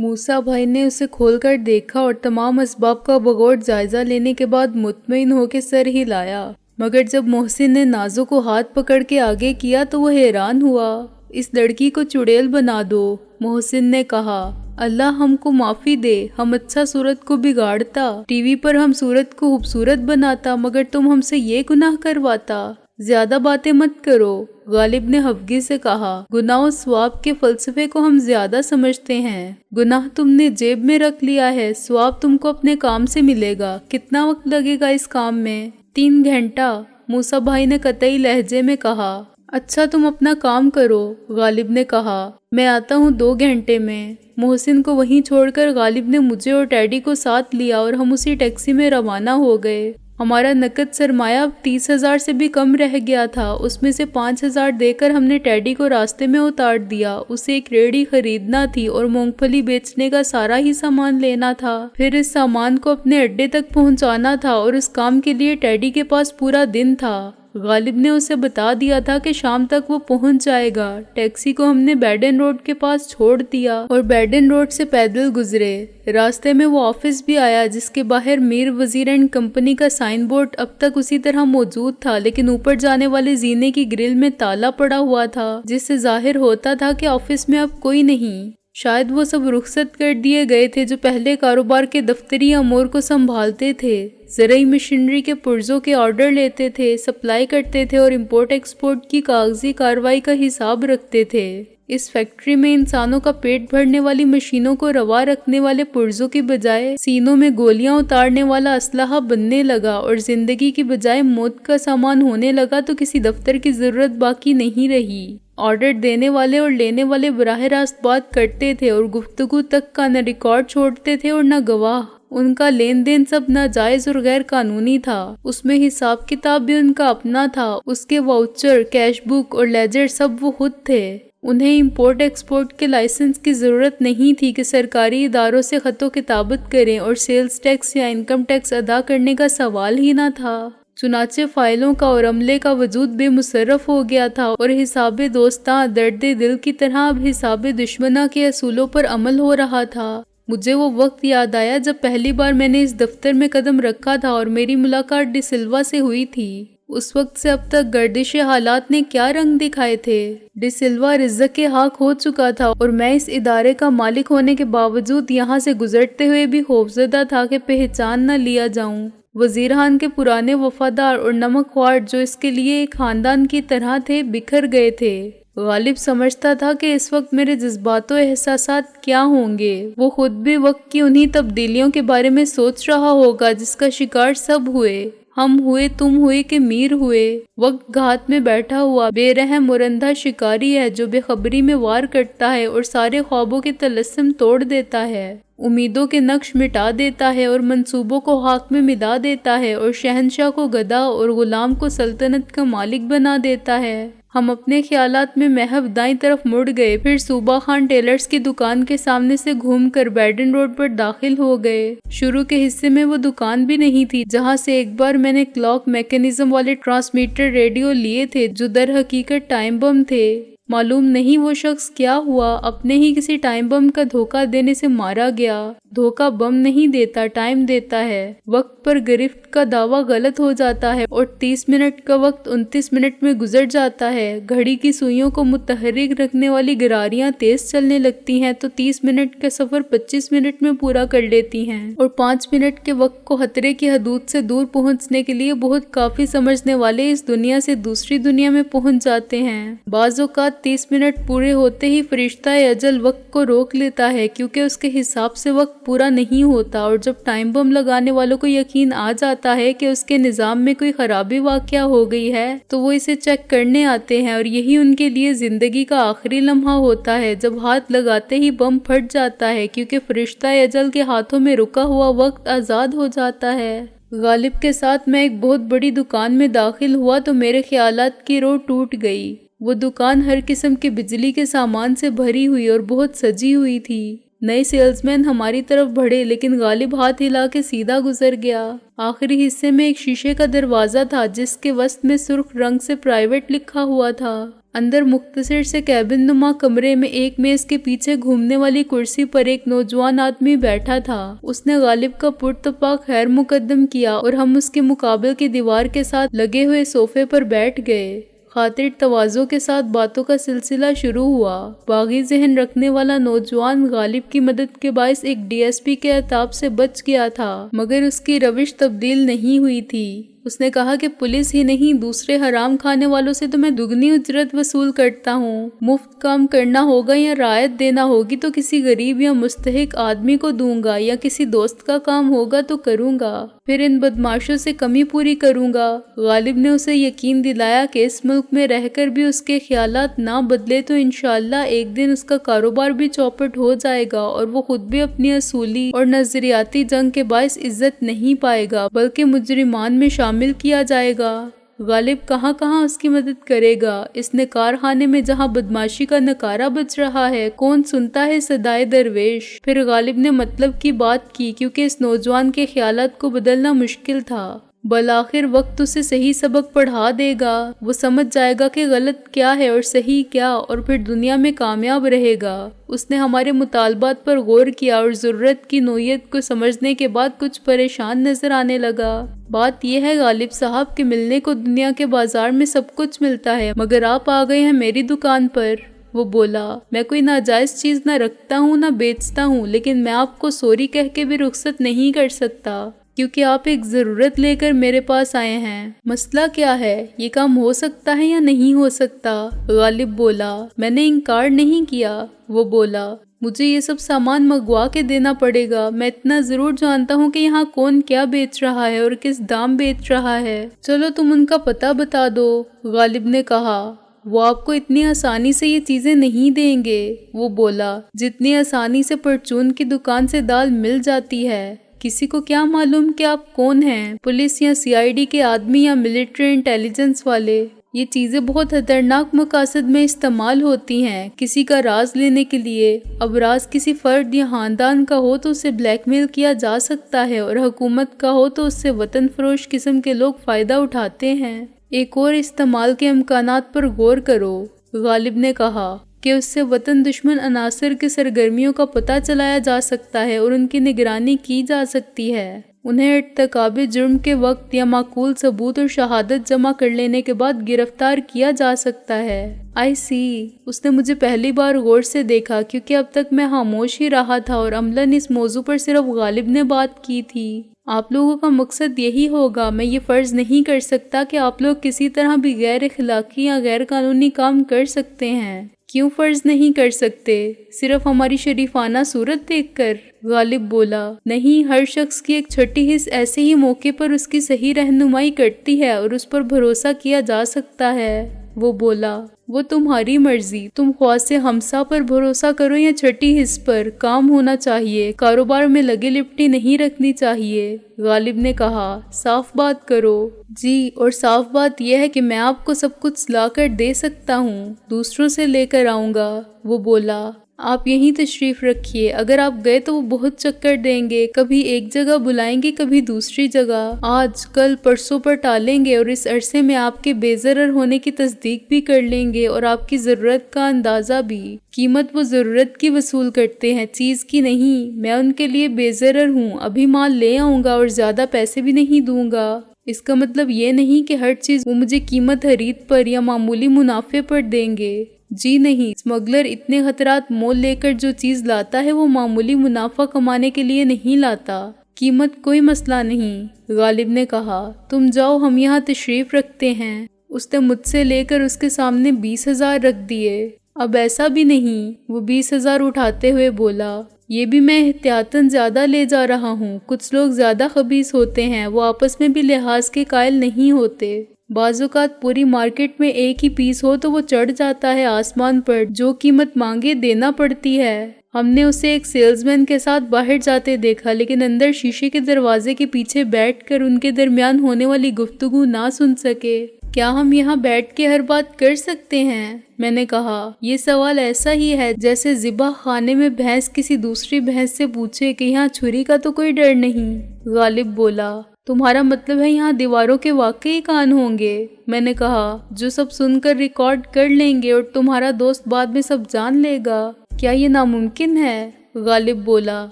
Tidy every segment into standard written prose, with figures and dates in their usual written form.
موسیٰ بھائی نے اسے کھول کر دیکھا اور تمام اسباب کا بغور جائزہ لینے کے بعد مطمئن ہو کے سر ہلایا، مگر جب محسن نے نازو کو ہاتھ پکڑ کے آگے کیا تو وہ حیران ہوا۔ اس لڑکی کو چڑیل بنا دو، محسن نے کہا۔ اللہ ہم کو معافی دے، ہم اچھا صورت کو بگاڑتا، ٹی وی پر ہم صورت کو خوبصورت بناتا، مگر تم ہم سے یہ گناہ کرواتا۔ زیادہ باتیں مت کرو، غالب نے خفگی سے کہا۔ گناہ و ثواب کے فلسفے کو ہم زیادہ سمجھتے ہیں۔ گناہ تم نے جیب میں رکھ لیا ہے، ثواب تم کو اپنے کام سے ملے گا۔ کتنا وقت لگے گا اس کام میں؟ 3 گھنٹہ، موسیٰ بھائی نے قطعی لہجے میں کہا۔ اچھا تم اپنا کام کرو، غالب نے کہا، میں آتا ہوں 2 گھنٹے میں۔ محسن کو وہیں چھوڑ کر غالب نے مجھے اور ٹیڈی کو ساتھ لیا اور ہم اسی ٹیکسی میں روانہ ہو گئے۔ ہمارا نقد سرمایہ اب 30,000 سے بھی کم رہ گیا تھا، اس میں سے 5,000 دے کر ہم نے ٹیڈی کو راستے میں اتار دیا۔ اسے ایک ریڑھی خریدنا تھی اور مونگ پھلی بیچنے کا سارا ہی سامان لینا تھا، پھر اس سامان کو اپنے اڈے تک پہنچانا تھا اور اس کام کے لیے ٹیڈی کے پاس پورا دن تھا۔ غالب نے اسے بتا دیا تھا کہ شام تک وہ پہنچ جائے گا۔ ٹیکسی کو ہم نے بیڈن روڈ کے پاس چھوڑ دیا اور بیڈن روڈ سے پیدل گزرے۔ راستے میں وہ آفس بھی آیا جس کے باہر میر وزیر اینڈ کمپنی کا سائن بورڈ اب تک اسی طرح موجود تھا، لیکن اوپر جانے والے زینے کی گرل میں تالا پڑا ہوا تھا، جس سے ظاہر ہوتا تھا کہ آفس میں اب کوئی نہیں۔ شاید وہ سب رخصت کر دیے گئے تھے جو پہلے کاروبار کے دفتری امور کو سنبھالتے تھے، زرعی مشینری کے پرزوں کے آرڈر لیتے تھے، سپلائی کرتے تھے اور امپورٹ ایکسپورٹ کی کاغذی کارروائی کا حساب رکھتے تھے۔ اس فیکٹری میں انسانوں کا پیٹ بھرنے والی مشینوں کو روا رکھنے والے پرزوں کی بجائے سینوں میں گولیاں اتارنے والا اسلحہ بننے لگا اور زندگی کی بجائے موت کا سامان ہونے لگا تو کسی دفتر کی ضرورت باقی نہیں رہی۔ آرڈر دینے والے اور لینے والے براہ راست بات کرتے تھے اور گفتگو تک کا نہ ریکارڈ چھوڑتے تھے اور نہ گواہ۔ ان کا لین دین سب ناجائز اور غیر قانونی تھا، اس میں حساب کتاب بھی ان کا اپنا تھا، اس کے واؤچر، کیش بک اور لیجر سب وہ خود تھے۔ انہیں امپورٹ ایکسپورٹ کے لائسنس کی ضرورت نہیں تھی کہ سرکاری اداروں سے خط و کتابت کریں، اور سیلز ٹیکس یا انکم ٹیکس ادا کرنے کا سوال ہی نہ تھا۔ چنانچہ فائلوں کا اور عملے کا وجود بے مصرف ہو گیا تھا اور حساب دوستاں درد دل کی طرح اب حساب دشمناں کے اصولوں پر عمل ہو رہا تھا۔ مجھے وہ وقت یاد آیا جب پہلی بار میں نے اس دفتر میں قدم رکھا تھا اور میری ملاقات ڈی سلوا سے ہوئی تھی۔ اس وقت سے اب تک گردش حالات نے کیا رنگ دکھائے تھے۔ ڈی سلوا رزق کے حق ہو چکا تھا اور میں اس ادارے کا مالک ہونے کے باوجود یہاں سے گزرتے ہوئے بھی خوفزدہ تھا کہ پہچان نہ لیا جاؤں۔ وزیران کے پرانے وفادار اور نمک خوار جو اس کے لیے ایک خاندان کی طرح تھے بکھر گئے تھے۔ غالب سمجھتا تھا کہ اس وقت میرے جذبات و احساسات کیا ہوں گے۔ وہ خود بھی وقت کی انہی تبدیلیوں کے بارے میں سوچ رہا ہوگا جس کا شکار سب ہوئے، ہم ہوئے، تم ہوئے کہ میر ہوئے۔ وقت گھات میں بیٹھا ہوا بے رحم اور اندھا شکاری ہے جو بے خبری میں وار کرتا ہے اور سارے خوابوں کے طلسم توڑ دیتا ہے، امیدوں کے نقش مٹا دیتا ہے اور منصوبوں کو خاک میں ملا دیتا ہے اور شہنشاہ کو گدا اور غلام کو سلطنت کا مالک بنا دیتا ہے۔ ہم اپنے خیالات میں محو دائیں طرف مڑ گئے، پھر صوبہ خان ٹیلرز کی دکان کے سامنے سے گھوم کر بیڈن روڈ پر داخل ہو گئے۔ شروع کے حصے میں وہ دکان بھی نہیں تھی جہاں سے ایک بار میں نے کلاک میکینزم والے ٹرانسمیٹر ریڈیو لیے تھے جو در حقیقت ٹائم بم تھے۔ معلوم نہیں وہ شخص کیا ہوا، اپنے ہی کسی ٹائم بم کا دھوکہ دینے سے مارا گیا۔ دھوکہ بم نہیں دیتا، ٹائم دیتا ہے۔ وقت پر گرفت کا دعویٰ غلط ہو جاتا ہے اور 30 منٹ کا وقت 29 منٹ میں گزر جاتا ہے۔ گھڑی کی سوئیوں کو متحرک رکھنے والی گراریاں تیز چلنے لگتی ہیں تو 30 منٹ کا سفر 25 منٹ میں پورا کر لیتی ہیں، اور 5 منٹ کے وقت کو خطرے کی حدود سے دور پہنچنے کے لیے بہت کافی سمجھنے والے اس دنیا سے دوسری دنیا میں پہنچ جاتے ہیں۔ بعض اوقات 30 منٹ پورے ہوتے ہی فرشتہ اجل وقت کو روک لیتا ہے کیونکہ اس کے حساب سے وقت پورا نہیں ہوتا، اور جب ٹائم بم لگانے والوں کو یقین آ جاتا ہے کہ اس کے نظام میں کوئی خرابی واقع ہو گئی ہے تو وہ اسے چیک کرنے آتے ہیں، اور یہی ان کے لیے زندگی کا آخری لمحہ ہوتا ہے جب ہاتھ لگاتے ہی بم پھٹ جاتا ہے کیونکہ فرشتہ اجل کے ہاتھوں میں رکا ہوا وقت آزاد ہو جاتا ہے۔ غالب کے ساتھ میں ایک بہت بڑی دکان میں داخل ہوا تو میرے خیالات کی رو ٹوٹ گئی۔ وہ دکان ہر قسم کے بجلی کے سامان سے بھری ہوئی اور بہت سجی ہوئی تھی۔ نئے سیلز مین ہماری طرف بڑھے لیکن غالب ہاتھ ہلا کے سیدھا گزر گیا۔ آخری حصے میں ایک شیشے کا دروازہ تھا جس کے وسط میں سرخ رنگ سے پرائیویٹ لکھا ہوا تھا۔ اندر مختصر سے کیبن نما کمرے میں ایک میز کے پیچھے گھومنے والی کرسی پر ایک نوجوان آدمی بیٹھا تھا۔ اس نے غالب کا پرتپاک خیر مقدم کیا اور ہم اس کے مقابل کی دیوار کے ساتھ لگے ہوئے صوفے پر بیٹھ گئے۔ خاطر تواضع کے ساتھ باتوں کا سلسلہ شروع ہوا۔ باغی ذہن رکھنے والا نوجوان غالب کی مدد کے باعث ایک ڈی ایس پی کے عتاب سے بچ گیا تھا، مگر اس کی روش تبدیل نہیں ہوئی تھی۔ اس نے کہا کہ پولیس ہی نہیں، دوسرے حرام کھانے والوں سے تو میں دگنی اجرت وصول کرتا ہوں۔ مفت کام کرنا ہوگا یا رعایت دینا ہوگی تو کسی غریب یا مستحق آدمی کو دوں گا، یا کسی دوست کا کام ہوگا تو کروں گا، پھر ان بدماشوں سے کمی پوری کروں گا۔ غالب نے اسے یقین دلایا کہ اس ملک میں رہ کر بھی اس کے خیالات نہ بدلے تو انشاءاللہ ایک دن اس کا کاروبار بھی چوپٹ ہو جائے گا اور وہ خود بھی اپنی اصولی اور نظریاتی جنگ کے باعث عزت نہیں پائے گا بلکہ مجرمان میں شامل کیا جائے گا۔ غالب کہاں کہاں اس کی مدد کرے گا؟ اس نے کارخانے میں جہاں بدماشی کا نکارہ بج رہا ہے، کون سنتا ہے صدائے درویش؟ پھر غالب نے مطلب کی بات کی، کیونکہ اس نوجوان کے خیالات کو بدلنا مشکل تھا۔ بالآخر وقت اسے صحیح سبق پڑھا دے گا، وہ سمجھ جائے گا کہ غلط کیا ہے اور صحیح کیا، اور پھر دنیا میں کامیاب رہے گا۔ اس نے ہمارے مطالبات پر غور کیا اور ضرورت کی نوعیت کو سمجھنے کے بعد کچھ پریشان نظر آنے لگا۔ بات یہ ہے غالب صاحب کہ ملنے کو دنیا کے بازار میں سب کچھ ملتا ہے، مگر آپ آ گئے ہیں میری دکان پر۔ وہ بولا، میں کوئی ناجائز چیز نہ رکھتا ہوں نہ بیچتا ہوں، لیکن میں آپ کو سوری کہہ کے بھی رخصت نہیں کر سکتا، کیونکہ آپ ایک ضرورت لے کر میرے پاس آئے ہیں۔ مسئلہ کیا ہے؟ یہ کام ہو سکتا ہے یا نہیں ہو سکتا؟ غالب بولا، میں نے انکار نہیں کیا۔ وہ بولا، مجھے یہ سب سامان منگوا کے دینا پڑے گا، میں اتنا ضرور جانتا ہوں کہ یہاں کون کیا بیچ رہا ہے اور کس دام بیچ رہا ہے۔ چلو تم ان کا پتہ بتا دو، غالب نے کہا۔ وہ آپ کو اتنی آسانی سے یہ چیزیں نہیں دیں گے۔ وہ بولا، جتنی آسانی سے پرچون کی دکان سے دال مل جاتی ہے۔ کسی کو کیا معلوم کہ آپ کون ہیں، پولیس یا سی آئی ڈی کے آدمی یا ملٹری انٹیلیجنس والے؟ یہ چیزیں بہت خطرناک مقاصد میں استعمال ہوتی ہیں، کسی کا راز لینے کے لیے۔ اب راز کسی فرد یا خاندان کا ہو تو اسے بلیک میل کیا جا سکتا ہے، اور حکومت کا ہو تو اس سے وطن فروش قسم کے لوگ فائدہ اٹھاتے ہیں۔ ایک اور استعمال کے امکانات پر غور کرو، غالب نے کہا، کہ اس سے وطن دشمن عناصر کی سرگرمیوں کا پتہ چلایا جا سکتا ہے اور ان کی نگرانی کی جا سکتی ہے۔ انہیں ارتکاب جرم کے وقت یا معقول ثبوت اور شہادت جمع کر لینے کے بعد گرفتار کیا جا سکتا ہے۔ آئی سی، اس نے مجھے پہلی بار غور سے دیکھا، کیونکہ اب تک میں خاموش ہی رہا تھا اور عملاً اس موضوع پر صرف غالب نے بات کی تھی۔ آپ لوگوں کا مقصد یہی ہوگا، میں یہ فرض نہیں کر سکتا کہ آپ لوگ کسی طرح بھی غیر اخلاقی یا غیر قانونی کام کر سکتے ہیں۔ کیوں فرض نہیں کر سکتے؟ صرف ہماری شریفانہ صورت دیکھ کر؟ غالب بولا، نہیں، ہر شخص کی ایک چھٹی حص ایسے ہی موقع پر اس کی صحیح رہنمائی کرتی ہے اور اس پر بھروسہ کیا جا سکتا ہے۔ وہ بولا، وہ تمہاری مرضی، تم خواص ہمسا پر بھروسہ کرو یا چھٹی حص پر، کام ہونا چاہیے، کاروبار میں لگے لپٹی نہیں رکھنی چاہیے۔ غالب نے کہا، صاف بات کرو۔ جی، اور صاف بات یہ ہے کہ میں آپ کو سب کچھ لا کر دے سکتا ہوں، دوسروں سے لے کر آؤں گا۔ وہ بولا، آپ یہیں تشریف رکھیے، اگر آپ گئے تو وہ بہت چکر دیں گے، کبھی ایک جگہ بلائیں گے، کبھی دوسری جگہ، آج کل پرسوں پر ٹالیں گے، اور اس عرصے میں آپ کے بے ضرر ہونے کی تصدیق بھی کر لیں گے اور آپ کی ضرورت کا اندازہ بھی۔ قیمت وہ ضرورت کی وصول کرتے ہیں، چیز کی نہیں۔ میں ان کے لیے بے ضرر ہوں، ابھی مال لے آؤں گا اور زیادہ پیسے بھی نہیں دوں گا۔ اس کا مطلب یہ نہیں کہ ہر چیز وہ مجھے قیمت خرید پر یا معمولی منافع پر دیں گے۔ جی نہیں، اسمگلر اتنے خطرات مول لے کر جو چیز لاتا ہے وہ معمولی منافع کمانے کے لیے نہیں لاتا۔ قیمت کوئی مسئلہ نہیں، غالب نے کہا، تم جاؤ، ہم یہاں تشریف رکھتے ہیں۔ اس نے مجھ سے لے کر اس کے سامنے 20,000 رکھ دیے۔ اب ایسا بھی نہیں، وہ 20,000 اٹھاتے ہوئے بولا، یہ بھی میں احتیاطاً زیادہ لے جا رہا ہوں، کچھ لوگ زیادہ خبیث ہوتے ہیں، وہ آپس میں بھی لحاظ کے قائل نہیں ہوتے۔ بعض اوقات پوری مارکیٹ میں ایک ہی پیس ہو تو وہ چڑھ جاتا ہے آسمان پر، جو قیمت مانگے دینا پڑتی ہے۔ ہم نے اسے ایک سیلز مین کے ساتھ باہر جاتے دیکھا، لیکن اندر شیشے کے دروازے کے پیچھے بیٹھ کر ان کے درمیان ہونے والی گفتگو نہ سن سکے۔ کیا ہم یہاں بیٹھ کے ہر بات کر سکتے ہیں؟ میں نے کہا، یہ سوال ایسا ہی ہے جیسے ذبح خانے میں بھینس کسی دوسری بھینس سے پوچھے کہ یہاں چھری کا تو کوئی ڈر نہیں۔ غالب بولا، تمہارا مطلب ہے یہاں دیواروں کے واقعی کان ہوں گے؟ میں نے کہا، جو سب سن کر ریکارڈ کر لیں گے اور تمہارا دوست بعد میں سب جان لے گا۔ کیا یہ ناممکن ہے؟ غالب بولا،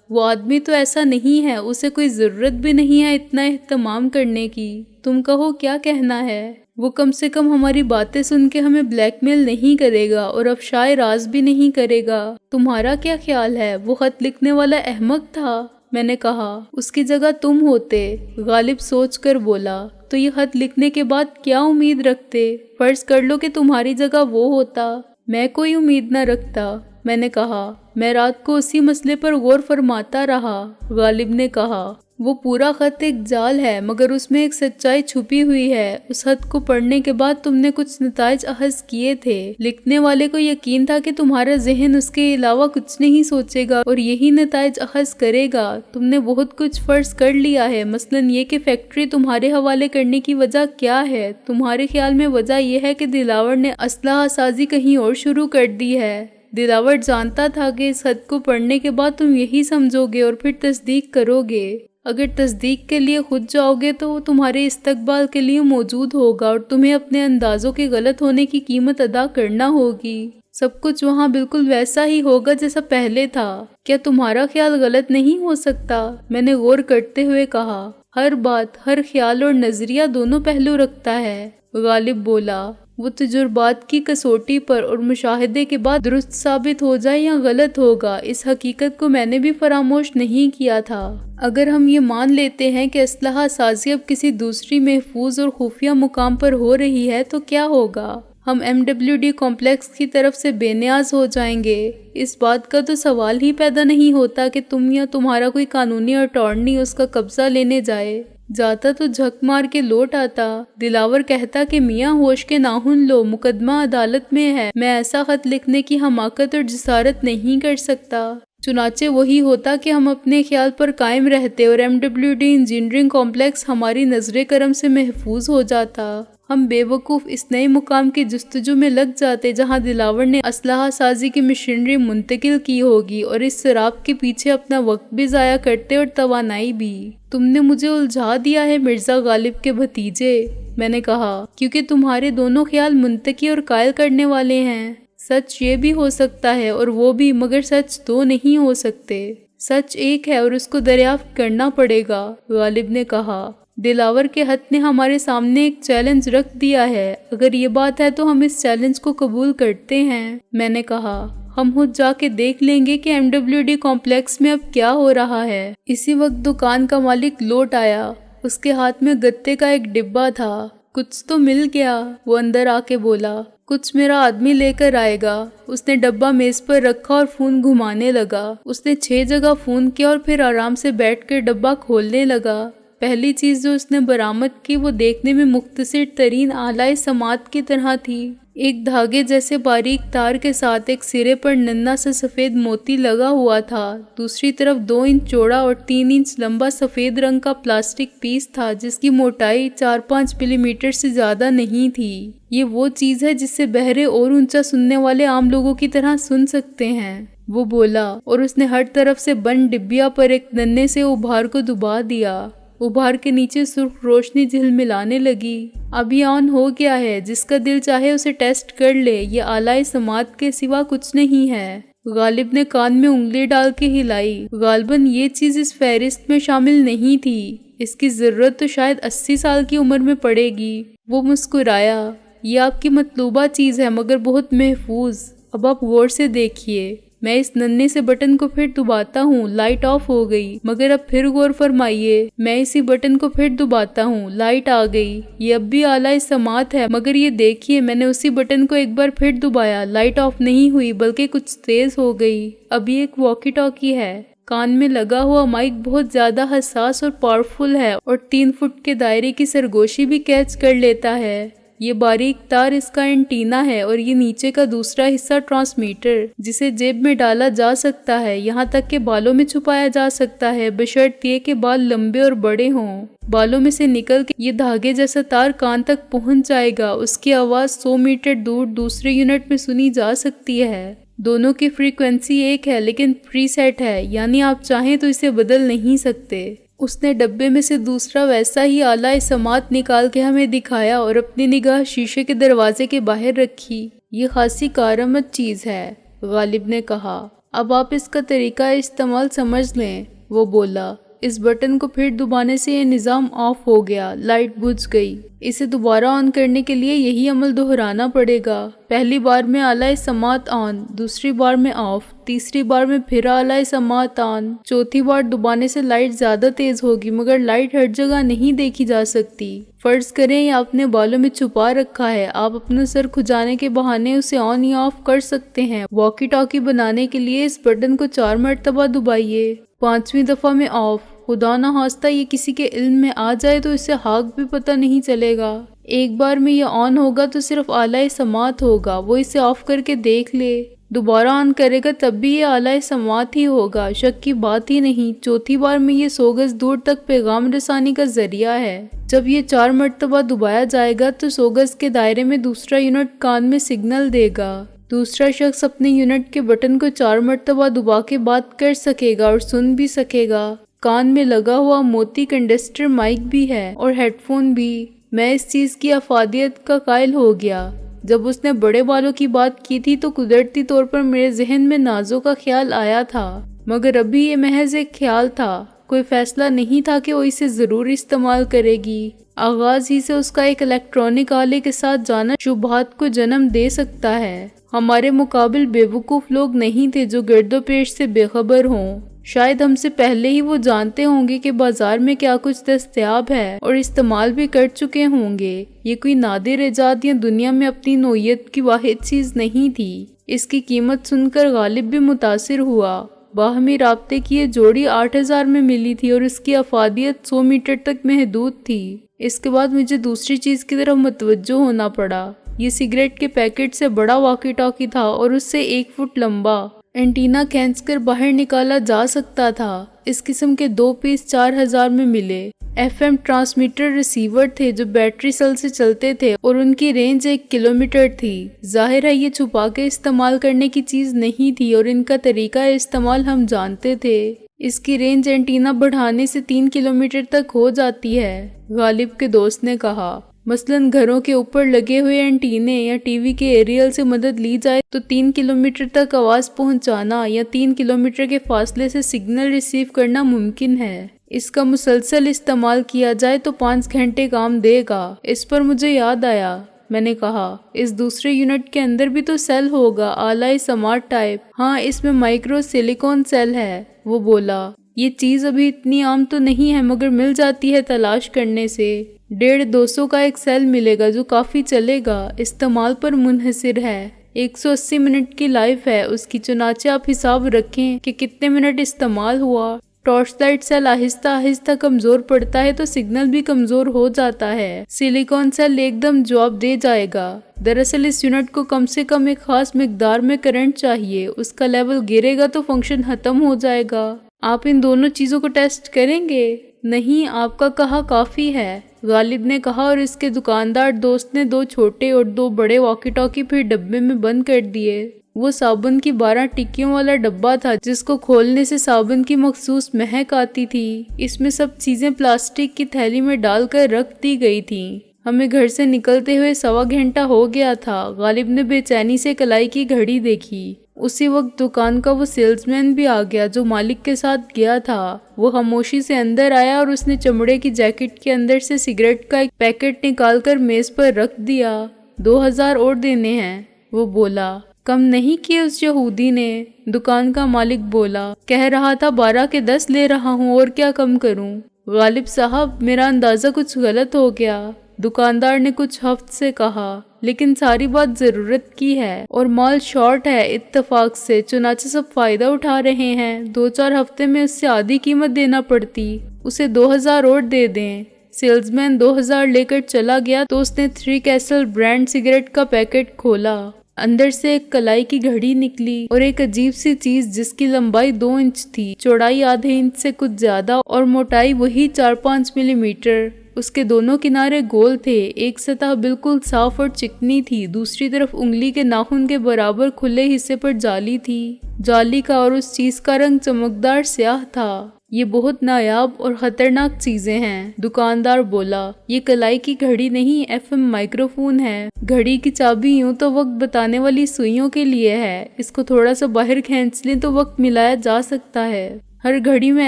وہ آدمی تو ایسا نہیں ہے، اسے کوئی ضرورت بھی نہیں ہے اتنا اہتمام کرنے کی۔ تم کہو کیا کہنا ہے؟ وہ کم سے کم ہماری باتیں سن کے ہمیں بلیک میل نہیں کرے گا اور افشائے راز بھی نہیں کرے گا۔ تمہارا کیا خیال ہے؟ وہ خط لکھنے والا احمق تھا؟ میں نے کہا، اس کی جگہ تم ہوتے۔ غالب سوچ کر بولا، تو یہ خط لکھنے کے بعد کیا امید رکھتے؟ فرض کر لو کہ تمہاری جگہ وہ ہوتا۔ میں کوئی امید نہ رکھتا۔ میں نے کہا، میں رات کو اسی مسئلے پر غور فرماتا رہا۔ غالب نے کہا، وہ پورا خط ایک جال ہے، مگر اس میں ایک سچائی چھپی ہوئی ہے۔ اس خط کو پڑھنے کے بعد تم نے کچھ نتائج اخذ کیے تھے۔ لکھنے والے کو یقین تھا کہ تمہارا ذہن اس کے علاوہ کچھ نہیں سوچے گا اور یہی نتائج اخذ کرے گا۔ تم نے بہت کچھ فرض کر لیا ہے، مثلاً یہ کہ فیکٹری تمہارے حوالے کرنے کی وجہ کیا ہے۔ تمہارے خیال میں وجہ یہ ہے کہ دلاور نے اسلحہ سازی کہیں اور شروع کر دی ہے۔ دلاور جانتا تھا کہ اس خط کو پڑھنے کے بعد تم یہی سمجھو گے اور پھر تصدیق کرو گے۔ اگر تصدیق کے لیے خود جاؤ گے تو وہ تمہارے استقبال کے لیے موجود ہوگا اور تمہیں اپنے اندازوں کے غلط ہونے کی قیمت ادا کرنا ہوگی۔ سب کچھ وہاں بالکل ویسا ہی ہوگا جیسا پہلے تھا۔ کیا تمہارا خیال غلط نہیں ہو سکتا؟ میں نے غور کرتے ہوئے کہا، ہر بات، ہر خیال اور نظریہ دونوں پہلو رکھتا ہے۔ غالب بولا، وہ تجربات کی کسوٹی پر اور مشاہدے کے بعد درست ثابت ہو جائے یا غلط ہوگا، اس حقیقت کو میں نے بھی فراموش نہیں کیا تھا۔ اگر ہم یہ مان لیتے ہیں کہ اسلحہ سازی اب کسی دوسری محفوظ اور خفیہ مقام پر ہو رہی ہے تو کیا ہوگا؟ ہم MWD کمپلیکس کی طرف سے بے نیاز ہو جائیں گے۔ اس بات کا تو سوال ہی پیدا نہیں ہوتا کہ تم یا تمہارا کوئی قانونی اٹارنی اس کا قبضہ لینے جائے۔ جاتا تو جھک مار کے لوٹ آتا۔ دلاور کہتا کہ میاں ہوش کے ناخن لو، مقدمہ عدالت میں ہے، میں ایسا خط لکھنے کی حماقت اور جسارت نہیں کر سکتا۔ چنانچہ وہی ہوتا کہ ہم اپنے خیال پر قائم رہتے اور MWD انجینئرنگ کمپلیکس ہماری نظر کرم سے محفوظ ہو جاتا۔ ہم بے وقوف اس نئے مقام کی جستجو میں لگ جاتے جہاں دلاور نے اسلحہ سازی کی مشینری منتقل کی ہوگی اور اس سراب کے پیچھے اپنا وقت بھی ضائع کرتے اور توانائی بھی۔ تم نے مجھے الجھا دیا ہے مرزا غالب کے بھتیجے، میں نے کہا، کیونکہ تمہارے دونوں خیال منطقی اور قائل کرنے والے ہیں۔ سچ یہ بھی ہو سکتا ہے اور وہ بھی، مگر سچ دو نہیں ہو سکتے۔ سچ ایک ہے اور اس کو دریافت کرنا پڑے گا، غالب نے کہا۔ دلاور کے خط نے ہمارے سامنے ایک چیلنج رکھ دیا ہے۔ اگر یہ بات ہے تو ہم اس چیلنج کو قبول کرتے ہیں، میں نے کہا۔ ہم خود جا کے دیکھ لیں گے کہ MWD کمپلیکس میں اب کیا ہو رہا ہے۔ اسی وقت دکان کا مالک لوٹ آیا۔ اس کے ہاتھ میں گتے کا ایک ڈبہ تھا۔ کچھ تو مل گیا، وہ اندر آ کے بولا۔ کچھ میرا آدمی لے کر آئے گا۔ اس نے ڈبہ میز پر رکھا اور فون گھمانے لگا۔ اس نے 6 جگہ فون کیا اور پھر آرام سے بیٹھ کر ڈبہ کھولنے لگا۔ پہلی چیز جو اس نے برآمد کی وہ دیکھنے میں مختصر ترین آلۂ سماعت کی طرح تھی۔ ایک دھاگے جیسے باریک تار کے ساتھ ایک سرے پر ننھا سا سفید موتی لگا ہوا تھا۔ دوسری طرف 2 انچ چوڑا اور 3 انچ لمبا سفید رنگ کا پلاسٹک پیس تھا جس کی موٹائی 4-5 ملی میٹر سے زیادہ نہیں تھی۔ یہ وہ چیز ہے جس سے بہرے اور اونچا سننے والے عام لوگوں کی طرح سن سکتے ہیں، وہ بولا، اور اس نے ہر طرف سے بند ڈبیا پر ایک ننھے سے ابھار کو دبا دیا۔ ابھار کے نیچے سرخ روشنی جھلملانے لگی۔ اب یہ آن ہو گیا ہے، جس کا دل چاہے اسے ٹیسٹ کر لے، یہ آلۂ سماعت کے سوا کچھ نہیں ہے۔ غالب نے کان میں انگلی ڈال کے ہلائی۔ غالباً یہ چیز اس فہرست میں شامل نہیں تھی، اس کی ضرورت تو شاید 80 سال کی عمر میں پڑے گی۔ وہ مسکرایا۔ یہ آپ کی مطلوبہ چیز ہے مگر بہت محفوظ۔ اب آپ غور سے دیکھیے۔ میں اس ننھے سے بٹن کو پھر دباتا ہوں، لائٹ آف ہو گئی، مگر اب پھر غور فرمائیے۔ میں اسی بٹن کو پھر دباتا ہوں، لائٹ آ گئی۔ یہ اب بھی آلۂ سماعت ہے، مگر یہ دیکھیے میں نے اسی بٹن کو ایک بار پھر دبایا، لائٹ آف نہیں ہوئی بلکہ کچھ تیز ہو گئی۔ اب یہ ایک واکی ٹاکی ہے۔ کان میں لگا ہوا مائک بہت زیادہ حساس اور پاورفل ہے اور 3 فٹ کے دائرے کی سرگوشی بھی کیچ کر لیتا ہے۔ یہ باریک تار اس کا اینٹینا ہے اور یہ نیچے کا دوسرا حصہ ٹرانسمیٹر، جسے جیب میں ڈالا جا سکتا ہے، یہاں تک کہ بالوں میں چھپایا جا سکتا ہے، بشرط یہ کہ بال لمبے اور بڑے ہوں۔ بالوں میں سے نکل کے یہ دھاگے جیسا تار کان تک پہنچ جائے گا۔ اس کی آواز 100 میٹر دور دوسرے یونٹ میں سنی جا سکتی ہے۔ دونوں کی فریکوینسی ایک ہے لیکن پری سیٹ ہے، یعنی آپ چاہیں تو اسے بدل نہیں سکتے۔ اس نے ڈبے میں سے دوسرا ویسا ہی آلہ سماعت نکال کے ہمیں دکھایا اور اپنی نگاہ شیشے کے دروازے کے باہر رکھی۔ یہ خاصی کارآمد چیز ہے، غالب نے کہا۔ اب آپ اس کا طریقہ استعمال سمجھ لیں، وہ بولا۔ اس بٹن کو پھر دبانے سے یہ نظام آف ہو گیا، لائٹ بجھ گئی۔ اسے دوبارہ آن کرنے کے لیے یہی عمل دہرانا پڑے گا۔ پہلی بار میں آلہ سماعت آن، دوسری بار میں آف، تیسری بار میں پھر آلہ سماعت آن، چوتھی بار دبانے سے لائٹ زیادہ تیز ہوگی، مگر لائٹ ہر جگہ نہیں دیکھی جا سکتی۔ فرض کریں یہ آپ نے بالوں میں چھپا رکھا ہے، آپ اپنا سر کھجانے کے بہانے اسے آن یا آف کر سکتے ہیں۔ واکی ٹاکی بنانے کے لیے اس بٹن کو 4 مرتبہ دبائیے، 5ویں دفعہ میں آف۔ خدا نہ خواستہ یہ کسی کے علم میں آ جائے تو اسے ہاک بھی پتہ نہیں چلے گا۔ ایک بار میں یہ آن ہوگا تو صرف آلہ سماعت ہوگا، وہ اسے آف کر کے دیکھ لے۔ دوبارہ آن کرے گا تب بھی یہ آلہ سماعت ہی ہوگا، شک کی بات ہی نہیں۔ چوتھی بار میں یہ 100 گز دور تک پیغام رسانی کا ذریعہ ہے۔ جب یہ 4 مرتبہ دبایا جائے گا تو 100 گز کے دائرے میں دوسرا یونٹ کان میں سگنل دے گا۔ دوسرا شخص اپنے یونٹ کے بٹن کو 4 مرتبہ دبا کے بات کر سکے گا اور سن بھی سکے گا۔ کان میں لگا ہوا موتی کنڈنسر مائک بھی ہے اور ہیڈ فون بھی۔ میں اس چیز کی افادیت کا قائل ہو گیا۔ جب اس نے بڑے بالوں کی بات کی تھی تو قدرتی طور پر میرے ذہن میں نازو کا خیال آیا تھا، مگر ابھی یہ محض ایک خیال تھا، کوئی فیصلہ نہیں تھا کہ وہ اسے ضرور استعمال کرے گی۔ آغاز ہی سے اس کا ایک الیکٹرانک آلے کے ساتھ جانا شبہات کو جنم دے سکتا ہے۔ ہمارے مقابل بے وقوف لوگ نہیں تھے جو گرد و پیش سے بے خبر ہوں۔ شاید ہم سے پہلے ہی وہ جانتے ہوں گے کہ بازار میں کیا کچھ دستیاب ہے اور استعمال بھی کر چکے ہوں گے۔ یہ کوئی نادر ایجاد یا دنیا میں اپنی نوعیت کی واحد چیز نہیں تھی۔ اس کی قیمت سن کر غالب بھی متاثر ہوا۔ باہمی رابطے کی یہ جوڑی 8000 میں ملی تھی اور اس کی افادیت 100 میٹر تک محدود تھی۔ اس کے بعد مجھے دوسری چیز کی طرف متوجہ ہونا پڑا۔ یہ سگریٹ کے پیکٹ سے بڑا واکی ٹاکی تھا اور اس سے 1 فٹ لمبا۔ اینٹینا کھینچ کر باہر نکالا جا سکتا تھا۔ اس قسم کے 2 پیس 4000 میں ملے۔ FM ٹرانسمیٹر ریسیور تھے جو بیٹری سیل سے چلتے تھے اور ان کی رینج 1 کلومیٹر تھی۔ ظاہر ہے یہ چھپا کے استعمال کرنے کی چیز نہیں تھی اور ان کا طریقہ استعمال ہم جانتے تھے۔ اس کی رینج اینٹینا بڑھانے سے 3 کلومیٹر تک ہو جاتی ہے، غالب کے دوست نے کہا۔ مثلاً گھروں کے اوپر لگے ہوئے اینٹینے یا ٹی وی کے ایریل سے مدد لی جائے تو 3 کلومیٹر تک آواز پہنچانا یا 3 کلومیٹر کے فاصلے سے سگنل ریسیو کرنا ممکن ہے۔ اس کا مسلسل استعمال کیا جائے تو 5 گھنٹے کام دے گا۔ اس پر مجھے یاد آیا، میں نے کہا، اس دوسرے یونٹ کے اندر بھی تو سیل ہوگا، آلہ سماعت ٹائپ۔ ہاں، اس میں مائکرو سلیکون سیل ہے، وہ بولا۔ یہ چیز ابھی اتنی عام تو نہیں ہے مگر مل جاتی ہے تلاش کرنے سے۔ 150-200 کا ایک سیل ملے گا جو کافی چلے گا، استعمال پر منحصر ہے۔ 180 منٹ کی لائف ہے اس کی، چنانچہ آپ حساب رکھیں کہ کتنے منٹ استعمال ہوا۔ ٹارچ لائٹ سیل آہستہ آہستہ کمزور پڑتا ہے تو سگنل بھی کمزور ہو جاتا ہے۔ سلیکون سیل ایک دم جواب دے جائے گا۔ دراصل اس یونٹ کو کم سے کم ایک خاص مقدار میں کرنٹ چاہیے، اس کا لیول گرے گا تو فنکشن ختم ہو جائے گا۔ آپ ان دونوں چیزوں کو ٹیسٹ کریں گے؟ نہیں، آپ کا کہا کافی ہے، غالب نے کہا اور اس کے دکاندار دوست نے 2 چھوٹے اور 2 بڑے واکی ٹاکی پھر ڈبے میں بند کر دیے۔ وہ صابن کی 12 ٹکیوں والا ڈبہ تھا جس کو کھولنے سے صابن کی مخصوص مہک آتی تھی۔ اس میں سب چیزیں پلاسٹک کی تھیلی میں ڈال کر رکھ دی گئی تھیں۔ ہمیں گھر سے نکلتے ہوئے 1.25 گھنٹہ ہو گیا تھا۔ غالب نے بے چینی سے کلائی کی گھڑی دیکھی۔ اسی وقت دکان کا وہ سیلز مین بھی آ گیا جو مالک کے ساتھ گیا تھا۔ وہ خاموشی سے اندر آیا اور اس نے چمڑے کی جیکٹ کے اندر سے سگریٹ کا ایک پیکٹ نکال کر میز پر رکھ دیا۔ 2000 اور دینے ہیں، وہ بولا۔ کم نہیں کیے اس یہودی نے، دکان کا مالک بولا۔ کہہ رہا تھا 12 کے 10 لے رہا ہوں، اور کیا کم کروں؟ غالب صاحب، میرا اندازہ کچھ غلط ہو گیا، دکاندار نے کچھ ہفت سے کہا، لیکن ساری بات ضرورت کی ہے اور مال شارٹ ہے اتفاق سے، چنانچہ سب فائدہ اٹھا رہے ہیں۔ 2-4 ہفتے میں اس سے آدھی قیمت دینا پڑتی، اسے 2000 اور دے دیں۔ سیلز مین 2000 لے کر چلا گیا تو اس نے 3 کیسل برانڈ سگریٹ کا پیکٹ کھولا۔ اندر سے ایک کلائی کی گھڑی نکلی اور ایک عجیب سی چیز جس کی لمبائی 2 انچ تھی، چوڑائی ½ انچ سے کچھ زیادہ اور موٹائی وہی 4-5 ملی میٹر۔ اس کے دونوں کنارے گول تھے، ایک سطح بالکل صاف اور چکنی تھی، دوسری طرف انگلی کے ناخن کے برابر کھلے حصے پر جالی تھی۔ جالی کا اور اس چیز کا رنگ چمکدار سیاہ تھا۔ یہ بہت نایاب اور خطرناک چیزیں ہیں، دکاندار بولا۔ یہ کلائی کی گھڑی نہیں، FM مائکرو فون ہے۔ گھڑی کی چابی یوں تو وقت بتانے والی سوئیوں کے لیے ہے، اس کو تھوڑا سا باہر کھینچ لیں تو وقت ملایا جا سکتا ہے۔ ہر گھڑی میں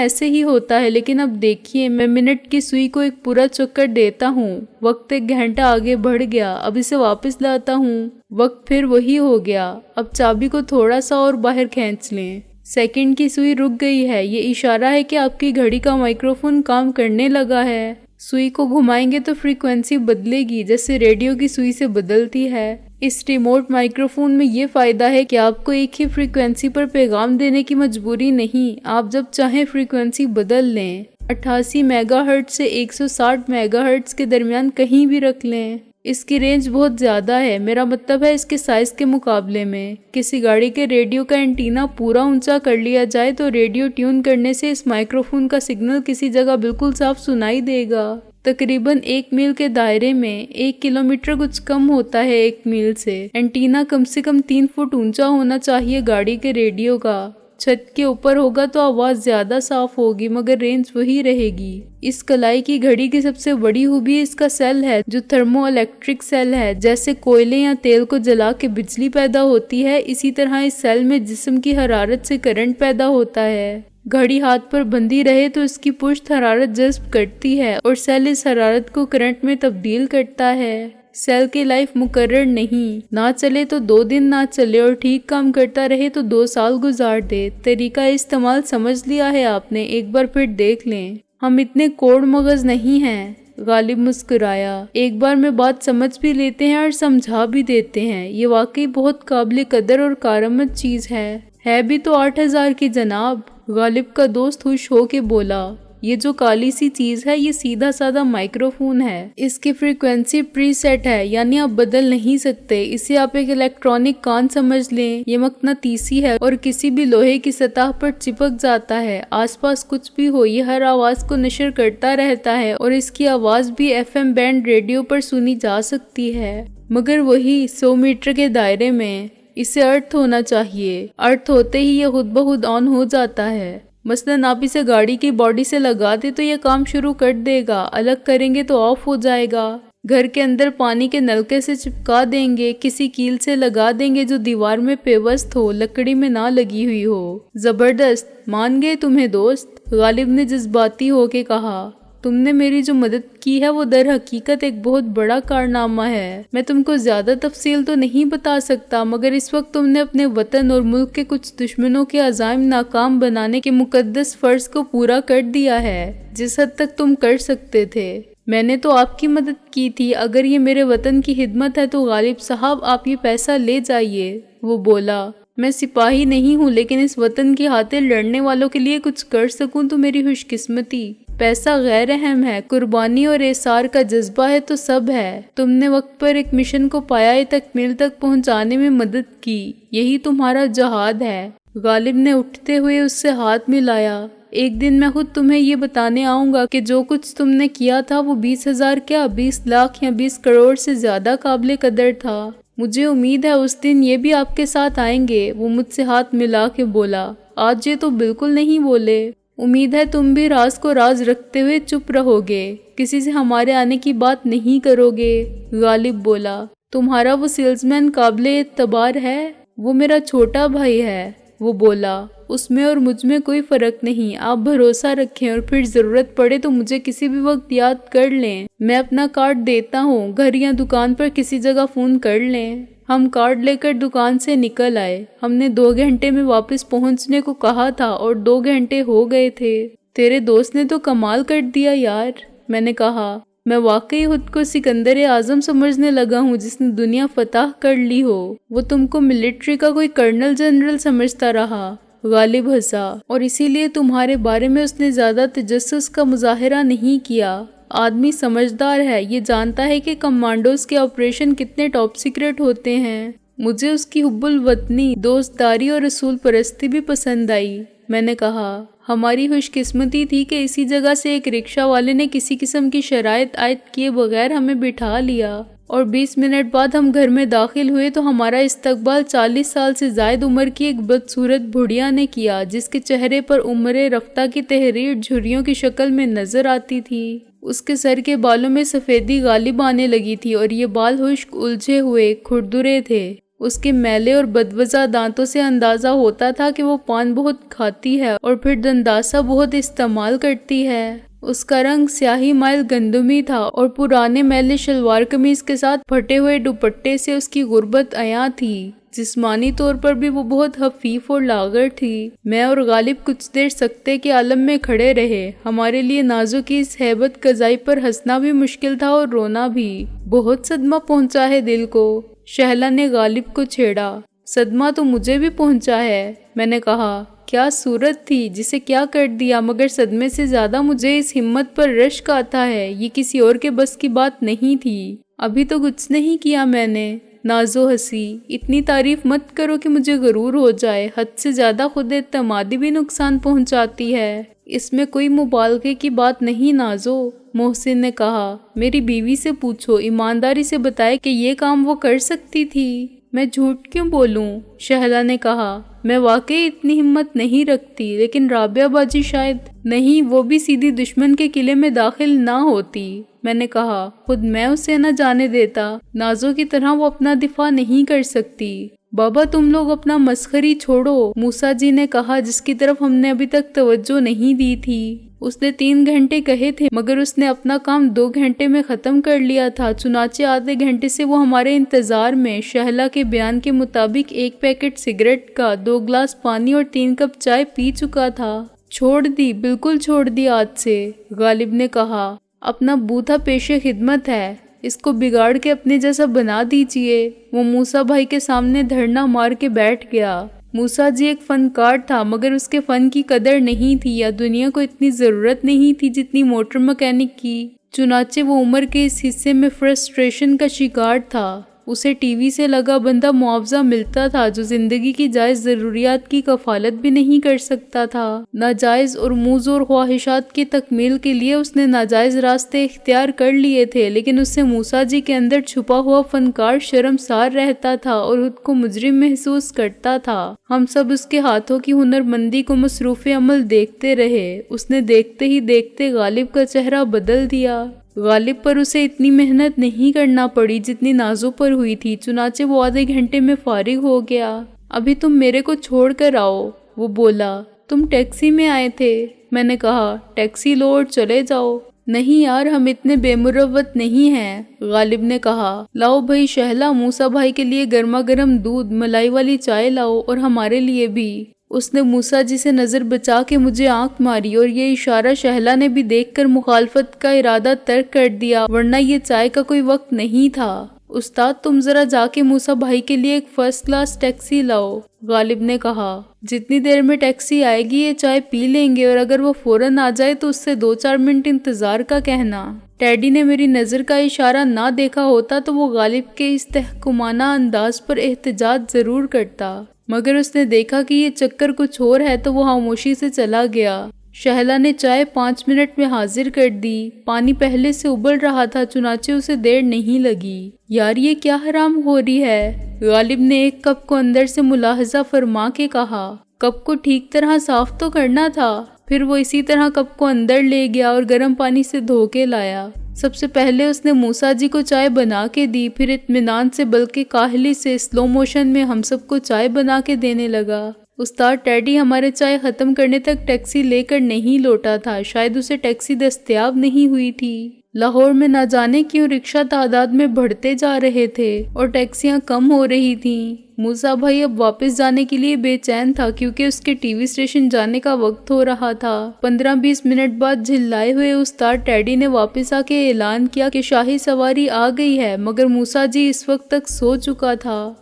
ایسے ہی ہوتا ہے، لیکن اب دیکھیے میں منٹ کی سوئی کو ایک پورا چکر دیتا ہوں، وقت 1 گھنٹہ آگے بڑھ گیا، اب اسے واپس لاتا ہوں، وقت پھر وہی ہو گیا۔ اب چابی کو تھوڑا سا اور باہر کھینچ لیں، سیکنڈ کی سوئی رک گئی ہے، یہ اشارہ ہے کہ آپ کی گھڑی کا مائکرو فون کام کرنے لگا ہے۔ سوئی کو گھمائیں گے تو فریکوینسی بدلے گی جیسے ریڈیو کی سوئی سے بدلتی ہے۔ اس ریموٹ مائکرو فون میں یہ فائدہ ہے کہ آپ کو ایک ہی فریکوینسی پر پیغام دینے کی مجبوری نہیں، آپ جب چاہیں فریکوینسی بدل لیں، 88 میگا ہرٹز سے 160 میگا ہرٹز کے درمیان کہیں بھی رکھ لیں۔ اس کی رینج بہت زیادہ ہے، میرا مطلب ہے اس کے سائز کے مقابلے میں۔ کسی گاڑی کے ریڈیو کا اینٹینا پورا اونچا کر لیا جائے تو ریڈیو ٹیون کرنے سے اس مائکرو فون کا سگنل کسی جگہ بالکل صاف سنائی دے گا۔ تقریباً 1 میل کے دائرے میں 1 کلومیٹر کچھ کم ہوتا ہے 1 میل سے۔ اینٹینا کم سے کم 3 فٹ اونچا ہونا چاہیے گاڑی کے ریڈیو کا۔ چھت کے اوپر ہوگا تو آواز زیادہ صاف ہوگی مگر رینج وہی رہے گی۔ اس کلائی کی گھڑی کی سب سے بڑی خوبی اس کا سیل ہے جو تھرمو الیکٹرک سیل ہے۔ جیسے کوئلے یا تیل کو جلا کے بجلی پیدا ہوتی ہے، اسی طرح اس سیل میں جسم کی حرارت سے کرنٹ پیدا ہوتا ہے۔ گھڑی ہاتھ پر بندھی رہے تو اس کی پشت حرارت جذب کرتی ہے اور سیل اس حرارت کو کرنٹ میں تبدیل کرتا ہے۔ سیل کی لائف مقرر نہیں، نہ چلے تو 2 دن نہ چلے اور ٹھیک کام کرتا رہے تو 2 سال گزار دے۔ طریقہ استعمال سمجھ لیا ہے آپ نے، ایک بار پھر دیکھ لیں۔ ہم اتنے کوڑ مغز نہیں ہیں، غالب مسکرایا۔ ایک بار میں بات سمجھ بھی لیتے ہیں اور سمجھا بھی دیتے ہیں، یہ واقعی بہت قابل قدر اور کارآمد چیز ہے بھی تو 8000 کی جناب، غالب کا دوست خوش ہو کے بولا۔ یہ جو کالی سی چیز ہے یہ سیدھا سادہ مائکرو فون ہے، اس کی فریکوینسی پری سیٹ ہے، یعنی آپ بدل نہیں سکتے، اسے آپ ایک الیکٹرانک کان سمجھ لیں۔ یہ مقناطیسی ہے اور کسی بھی لوہے کی سطح پر چپک جاتا ہے، آس پاس کچھ بھی ہو یہ ہر آواز کو نشر کرتا رہتا ہے اور اس کی آواز بھی FM بینڈ ریڈیو پر سنی جا سکتی ہے، مگر وہی 100 میٹر کے دائرے میں۔ اسے ارتھ ہونا چاہیے، ارتھ ہوتے ہی یہ خود بخود آن ہو جاتا ہے۔ مثلاً آپ اسے گاڑی کی باڈی سے لگا دیں تو یہ کام شروع کر دے گا، الگ کریں گے تو آف ہو جائے گا۔ گھر کے اندر پانی کے نلکے سے چپکا دیں گے، کسی کیل سے لگا دیں گے جو دیوار میں پیوست ہو، لکڑی میں نہ لگی ہوئی ہو۔ زبردست، مان گئے تمہیں دوست، غالب نے جذباتی ہو کے کہا۔ تم نے میری جو مدد کی ہے وہ در حقیقت ایک بہت بڑا کارنامہ ہے۔ میں تم کو زیادہ تفصیل تو نہیں بتا سکتا، مگر اس وقت تم نے اپنے وطن اور ملک کے کچھ دشمنوں کے عزائم ناکام بنانے کے مقدس فرض کو پورا کر دیا ہے، جس حد تک تم کر سکتے تھے۔ میں نے تو آپ کی مدد کی تھی، اگر یہ میرے وطن کی خدمت ہے تو غالب صاحب آپ یہ پیسہ لے جائیے، وہ بولا۔ میں سپاہی نہیں ہوں لیکن اس وطن کی خاطر لڑنے والوں کے لیے کچھ کر سکوں تو میری خوش قسمتی۔ پیسہ غیر اہم ہے، قربانی اور ایثار کا جذبہ ہے تو سب ہے۔ تم نے وقت پر ایک مشن کو پایہ تکمیل تک پہنچانے میں مدد کی، یہی تمہارا جہاد ہے۔ غالب نے اٹھتے ہوئے اس سے ہاتھ ملایا۔ ایک دن میں خود تمہیں یہ بتانے آؤں گا کہ جو کچھ تم نے کیا تھا وہ 20,000 کیا 20 لاکھ یا 20 کروڑ سے زیادہ قابل قدر تھا۔ مجھے امید ہے اس دن یہ بھی آپ کے ساتھ آئیں گے، وہ مجھ سے ہاتھ ملا کے بولا۔ آج یہ تو بالکل نہیں بولے۔ امید ہے تم بھی راز کو راز رکھتے ہوئے چپ رہو گے، کسی سے ہمارے آنے کی بات نہیں کرو گے، غالب بولا۔ تمہارا وہ سیلزمین قابل اعتبار ہے؟ وہ میرا چھوٹا بھائی ہے، وہ بولا۔ اس میں اور مجھ میں کوئی فرق نہیں، آپ بھروسہ رکھیں اور پھر ضرورت پڑے تو مجھے کسی بھی وقت یاد کر لیں۔ میں اپنا کارڈ دیتا ہوں، گھر یا دکان پر کسی جگہ فون کر لیں۔ ہم کارڈ لے کر دکان سے نکل آئے۔ ہم نے 2 گھنٹے میں واپس پہنچنے کو کہا تھا اور 2 گھنٹے ہو گئے تھے۔ تیرے دوست نے تو کمال کر دیا یار، میں نے کہا۔ میں واقعی خود کو سکندر اعظم سمجھنے لگا ہوں جس نے دنیا فتح کر لی ہو۔ وہ تم کو ملٹری کا کوئی کرنل جنرل سمجھتا رہا، غالب ہنسا، اور اسی لیے تمہارے بارے میں اس نے زیادہ تجسس کا مظاہرہ نہیں کیا۔ آدمی سمجھدار ہے، یہ جانتا ہے کہ کمانڈوز کے آپریشن کتنے ٹاپ سیکرٹ ہوتے ہیں۔ مجھے اس کی حب الوطنی، دوستداری اور اصول پرستی بھی پسند آئی، میں نے کہا۔ ہماری خوش قسمتی تھی کہ اسی جگہ سے ایک رکشہ والے نے کسی قسم کی شرائط عائد کیے بغیر ہمیں بٹھا لیا۔ اور 20 منٹ بعد ہم گھر میں داخل ہوئے تو ہمارا استقبال 40 سال سے زائد عمر کی ایک بدصورت بڑھیا نے کیا، جس کے چہرے پر عمر رفتہ کی تحریر جھریوں کی شکل میں نظر آتی تھی۔ اس کے سر کے بالوں میں سفیدی غالب آنے لگی تھی اور یہ بال خشک الجھے ہوئے کھردرے تھے۔ اس کے میلے اور بدوزہ دانتوں سے اندازہ ہوتا تھا کہ وہ پان بہت کھاتی ہے اور پھر دنداسا بہت استعمال کرتی ہے۔ اس کا رنگ سیاہی مائل گندمی تھا اور پرانے میلے شلوار قمیض کے ساتھ پھٹے ہوئے دوپٹے سے اس کی غربت عیاں تھی۔ جسمانی طور پر بھی وہ بہت خفیف اور لاغر تھی۔ میں اور غالب کچھ دیر سکتے کے عالم میں کھڑے رہے۔ ہمارے لیے نازو کی اس ہیبت قضائی پر ہنسنا بھی مشکل تھا اور رونا بھی۔ بہت صدمہ پہنچا ہے دل کو، شہلا نے غالب کو چھیڑا۔ صدمہ تو مجھے بھی پہنچا ہے، میں نے کہا۔ کیا صورت تھی، جسے کیا کر دیا، مگر صدمے سے زیادہ مجھے اس ہمت پر رشک آتا ہے۔ یہ کسی اور کے بس کی بات نہیں تھی۔ ابھی تو کچھ نہیں کیا میں نے۔ نازو ہنسی۔ اتنی تعریف مت کرو کہ مجھے غرور ہو جائے، حد سے زیادہ خود اعتمادی بھی نقصان پہنچاتی ہے۔ اس میں کوئی مبالغے کی بات نہیں نازو، محسن نے کہا۔ میری بیوی سے پوچھو، ایمانداری سے بتائے کہ یہ کام وہ کر سکتی تھی۔ میں جھوٹ کیوں بولوں؟ شہلا نے کہا۔ میں واقعی اتنی ہمت نہیں رکھتی، لیکن رابعہ باجی شاید نہیں، وہ بھی سیدھی دشمن کے قلعے میں داخل نہ ہوتی، میں نے کہا۔ خود میں اسے نہ جانے دیتا۔ نازو کی طرح وہ اپنا دفاع نہیں کر سکتی۔ بابا تم لوگ اپنا مسخری چھوڑو، موسیٰ جی نے کہا، جس کی طرف ہم نے ابھی تک توجہ نہیں دی تھی۔ اس نے 3 گھنٹے کہے تھے، مگر اس نے اپنا کام 2 گھنٹے میں ختم کر لیا تھا، چنانچہ آدھے گھنٹے سے وہ ہمارے انتظار میں۔ شہلا کے بیان کے مطابق 1 پیکٹ سگریٹ کا، 2 گلاس پانی اور 3 کپ چائے پی چکا تھا۔ چھوڑ دی، بالکل چھوڑ دی آج سے، غالب نے کہا۔ اپنا بوتھا پیش خدمت ہے، اس کو بگاڑ کے اپنے جیسا بنا دیجئے۔ وہ موسیٰ بھائی کے سامنے دھرنا مار کے بیٹھ گیا۔ موسیٰ جی ایک فنکار تھا، مگر اس کے فن کی قدر نہیں تھی، یا دنیا کو اتنی ضرورت نہیں تھی جتنی موٹر مکینک کی۔ چنانچہ وہ عمر کے اس حصے میں فرسٹریشن کا شکار تھا۔ اسے ٹی وی سے لگا بندہ معاوضہ ملتا تھا جو زندگی کی جائز ضروریات کی کفالت بھی نہیں کر سکتا تھا۔ ناجائز اور منہ زور خواہشات کی تکمیل کے لیے اس نے ناجائز راستے اختیار کر لیے تھے، لیکن اس سے موسیٰ جی کے اندر چھپا ہوا فنکار شرمسار رہتا تھا اور خود کو مجرم محسوس کرتا تھا۔ ہم سب اس کے ہاتھوں کی ہنر مندی کو مصروف عمل دیکھتے رہے۔ اس نے دیکھتے ہی دیکھتے غالب کا چہرہ بدل دیا۔ غالب پر اسے اتنی محنت نہیں کرنا پڑی جتنی نازو پر ہوئی تھی، چنانچہ وہ آدھے گھنٹے میں فارغ ہو گیا۔ ابھی تم میرے کو چھوڑ کر آؤ، وہ بولا۔ تم ٹیکسی میں آئے تھے، میں نے کہا۔ ٹیکسی لو اور چلے جاؤ۔ نہیں یار، ہم اتنے بے مروت نہیں ہیں، غالب نے کہا۔ لاؤ بھائی شہلا، موسیٰ بھائی کے لیے گرما گرم دودھ ملائی والی چائے لاؤ، اور ہمارے لیے بھی۔ اس نے موسیٰ جی سے نظر بچا کے مجھے آنکھ ماری، اور یہ اشارہ شہلا نے بھی دیکھ کر مخالفت کا ارادہ ترک کر دیا، ورنہ یہ چائے کا کوئی وقت نہیں تھا۔ استاد تم ذرا جا کے موسیٰ بھائی کے لیے ایک فرسٹ کلاس ٹیکسی لاؤ، غالب نے کہا۔ جتنی دیر میں ٹیکسی آئے گی یہ چائے پی لیں گے، اور اگر وہ فوراً آ جائے تو اس سے 2-4 منٹ انتظار کا کہنا۔ ٹیڈی نے میری نظر کا اشارہ نہ دیکھا ہوتا تو وہ غالب کے اس تحکمانہ انداز پر احتجاج ضرور کرتا، مگر اس نے دیکھا کہ یہ چکر کچھ اور ہے تو وہ خاموشی سے چلا گیا۔ شہلا نے چائے 5 منٹ میں حاضر کر دی۔ پانی پہلے سے ابل رہا تھا، چنانچہ اسے دیر نہیں لگی۔ یار یہ کیا حرام ہو رہی ہے، غالب نے ایک کپ کو اندر سے ملاحظہ فرما کے کہا۔ کپ کو ٹھیک طرح صاف تو کرنا تھا۔ پھر وہ اسی طرح کپ کو اندر لے گیا اور گرم پانی سے دھو کے لایا۔ سب سے پہلے اس نے موسیٰ جی کو چائے بنا کے دی، پھر اطمینان سے بلکہ کاہلی سے سلو موشن میں ہم سب کو چائے بنا کے دینے لگا۔ استاد ٹیڈی ہمارے چائے ختم کرنے تک ٹیکسی لے کر نہیں لوٹا تھا، شاید اسے ٹیکسی دستیاب نہیں ہوئی تھی۔ لاہور میں نہ جانے کیوں رکشہ تعداد میں بڑھتے جا رہے تھے اور ٹیکسیاں کم ہو رہی تھیں۔ موسیٰ بھائی اب واپس جانے کے لیے بے چین تھا کیونکہ اس کے ٹی وی اسٹیشن جانے کا وقت ہو رہا تھا۔ 15-20 منٹ بعد جھلائے ہوئے استاد ٹیڈی نے واپس آ کے اعلان کیا کہ شاہی سواری آ گئی ہے، مگر موسیٰ جی اس وقت تک سو چکا تھا۔